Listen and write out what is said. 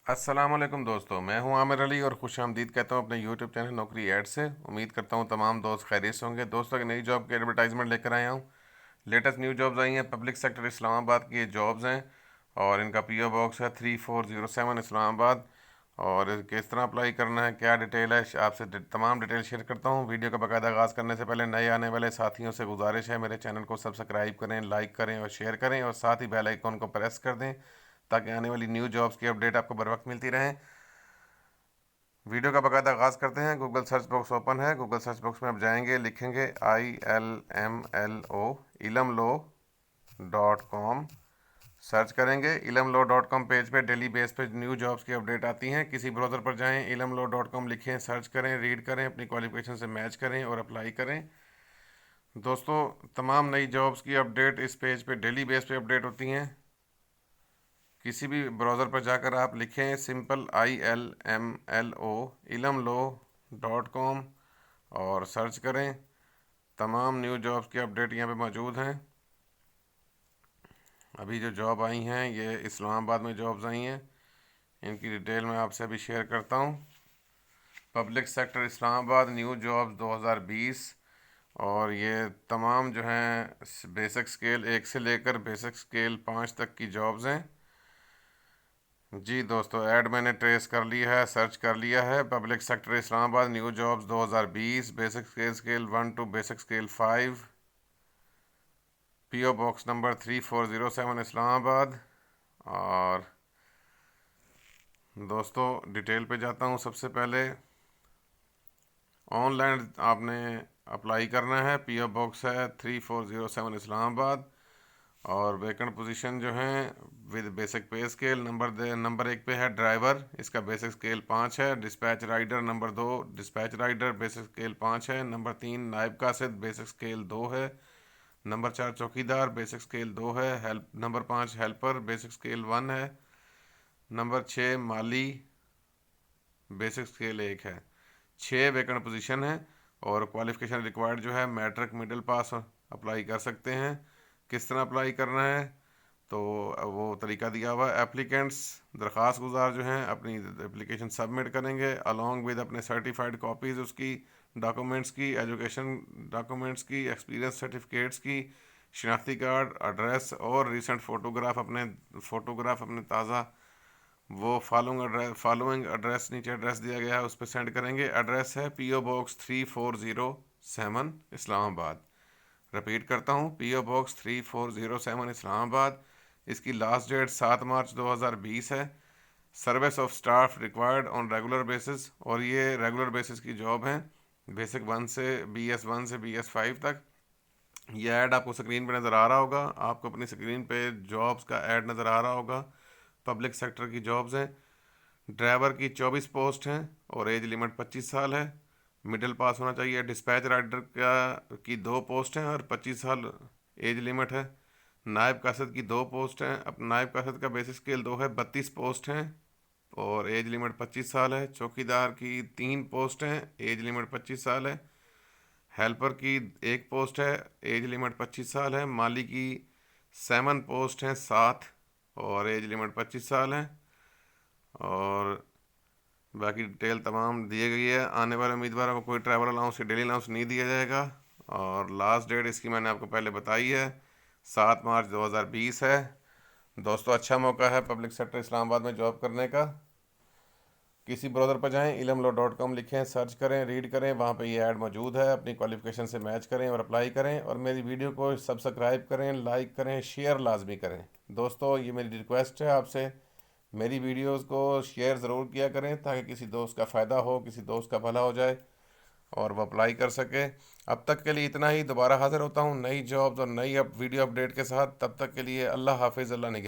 अस्सलाम वालेकुम दोस्तों, मैं हूं आमिर अली और खुश आमदीद कहता हूं अपने यूट्यूब चैनल नौकरी ऐड से। उम्मीद करता हूं तमाम दोस्त खैरियत से होंगे। दोस्तों, एक नई जॉब की एडवर्टाइजमेंट लेकर आया हूं। लेटेस्ट न्यू जॉब्स आई हैं, पब्लिक सेक्टर इस्लामाबाद की ये जॉब्स हैं और इनका पीओ बॉक्स है 3407 इस्लामाबाद। और किस तरह अप्लाई करना है, क्या डिटेल है, आपसे तमाम डिटेल शेयर करता हूँ। वीडियो का बाकायदा आगाज़ करने से पहले नए आने वाले साथियों से गुजारिश है, मेरे चैनल को सब्सक्राइब करें, लाइक करें और शेयर करें और साथ ही बेल आइकॉन को प्रेस कर दें ताकि आने वाली न्यू जॉब्स की अपडेट आपको बर वक्त मिलती रहे। वीडियो का बाकायदा आगाज़ करते हैं। गूगल सर्च बॉक्स ओपन है। गूगल सर्च बॉक्स में आप जाएंगे, लिखेंगे ILMLO ilamlo.com, सर्च करेंगे। ilamlo.com पेज पे डेली बेस पे न्यू जॉब्स की अपडेट आती हैं। किसी ब्राउज़र पर जाएं, ilamlo.com लिखें, सर्च करें, रीड करें, अपनी क्वालिफिकेशन से मैच करें और अप्लाई करें। दोस्तों, तमाम नई जॉब्स की अपडेट इस पेज पे डेली बेस पे अपडेट होती हैं। किसी भी ब्राउज़र पर जाकर आप लिखें सिंपल ILMLO ilamlo.com और सर्च करें। तमाम न्यू जॉब्स की अपडेट यहाँ पे मौजूद हैं। अभी जो जॉब आई हैं ये इस्लामाबाद में जॉब्स आई हैं, इनकी डिटेल मैं आपसे अभी शेयर करता हूँ। Public sector Islamabad new jobs 2020, और ये तमाम जो हैं बेसिक स्केल 1 से लेकर बेसिक स्केल 5 तक की जॉब्स हैं। जी दोस्तों, ऐड मैंने ट्रेस कर लिया है, सर्च कर लिया है। Public sector Islamabad new jobs 2020, basic scale 1 to basic scale 5, PO box number 3407 Islamabad. और दोस्तों, डिटेल पे जाता हूँ। सबसे पहले ऑनलाइन आपने अप्लाई करना है। पीओ बॉक्स है 3407 इस्लामाबाद और वेकेंट पोजीशन जो हैं with basic pay scale number 1 पे है ड्राइवर, इसका बेसिक स्केल 5 है। Dispatch rider number 2, dispatch rider basic scale 5 है। नंबर 3 नायब कासिद बेसिक स्केल 2 है। नंबर 4 चौकीदार बेसिक स्केल 2 है। नंबर 5 हेल्पर बेसिक स्केल 1 है। नंबर 6 माली बेसिक स्केल 1 है। 6 वेकेंट पोजीशन है और क्वालिफिकेशन रिक्वायर्ड जो है मैट्रिक मिडिल पास अप्लाई कर सकते हैं। किस तरह अप्लाई करना है तो वो तरीका दिया हुआ है। एप्लीकेंट्स दरख्वास्त गुजार जो हैं अपनी एप्लीकेशन सबमिट करेंगे अलॉन्ग विद अपने सर्टिफाइड कॉपीज़ उसकी, डॉक्यूमेंट्स की, एजुकेशन डॉक्यूमेंट्स की, एक्सपीरियंस सर्टिफिकेट्स की, शनाख्ती कार्ड, एड्रेस और रिसेंट फ़ोटोग्राफ अपने ताज़ा वो फॉलोइंग एड्रेस नीचे एड्रेस दिया गया है उस पर सेंड करेंगे। एड्रेस है पीओ बॉक्स 3407 इस्लामाबाद। रिपीट करता हूँ, पीओ बॉक्स 3407 इस्लामाबाद। इसकी लास्ट डेट 7 मार्च 2020 है। Service of staff required on regular basis, और ये रेगुलर बेसिस की जॉब है बेसिक 1 से BS1 से BS5 तक। ये ऐड आपको स्क्रीन पे नज़र आ रहा होगा, आपको अपनी स्क्रीन पे जॉब्स का ऐड नज़र आ रहा होगा। पब्लिक सेक्टर की जॉब्स हैं। ड्राइवर की 24 पोस्ट हैं और एज लिमिट 25 साल है। मिडिल पास होना चाहिए। डिस्पैच राइडर की 2 पोस्ट हैं और 25 साल एज लिमिट है। नायब कासद की 2 पोस्ट हैं। अब नायब कासद का बेसिक स्केल 2 है, 32 पोस्ट हैं और एज लिमिट 25 साल है। चौकीदार की 3 पोस्ट हैं, एज लिमिट 25 साल है। हेल्पर की 1 पोस्ट है, एज लिमिट 25 साल है। माली की 7 पोस्ट हैं, 7 और एज लिमिट 25 साल है। और बाकी डिटेल तमाम दी गई है। आने वाले उम्मीदवारों को कोई ट्रैवल अलाउंस या डेली अलाउंस नहीं दिया जाएगा। और लास्ट डेट इसकी मैंने आपको पहले बताई है, 7 मार्च 2020 है। दोस्तों, अच्छा मौका है पब्लिक सेक्टर इस्लामाबाद में जॉब करने का। किसी ब्राउज़र पर जाएं, ilamlo.com लिखें, सर्च करें, रीड करें, वहाँ पे ये ऐड मौजूद है। अपनी क्वालिफिकेशन से मैच करें और अप्लाई करें और मेरी वीडियो को सब्सक्राइब करें, लाइक करें, शेयर लाजमी करें। दोस्तों, ये मेरी रिक्वेस्ट है आपसे, मेरी वीडियोस को शेयर ज़रूर किया करें ताकि किसी दोस्त का फ़ायदा हो, किसी दोस्त का भला हो जाए और वह अप्लाई कर सके। अब तक के लिए इतना ही। दोबारा हाजिर होता हूँ नई जॉब्स और नई वीडियो अपडेट के साथ। तब तक के लिए अल्लाह हाफिज़, अल्लाह निगहबान।